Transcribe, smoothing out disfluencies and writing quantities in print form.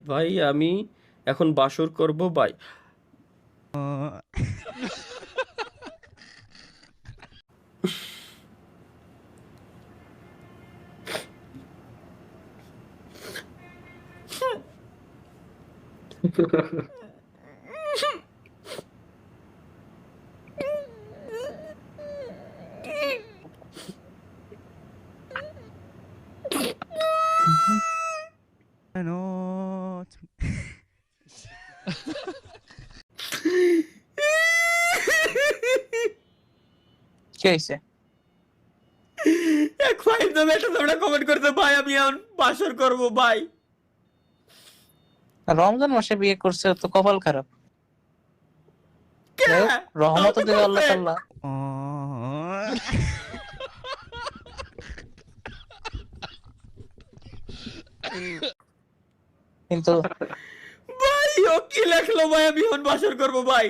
ভাই আমি এখন বাসর করব ভাই। কি হয়েছে? এক ভাই নামে একটা তোমরা কমেন্ট করতে ভাই আমি এখন বাসর করব ভাই। রমজান মাসে বিয়ে করছে, তো কপাল খারাপ। কে? যাই হোক, রহমত কাউকে দেবে আল্লাহ করছে? তাআলা। কিন্তু ভাই ও কি লেখলো ভাই আমি এখন বাসর করব ভাই।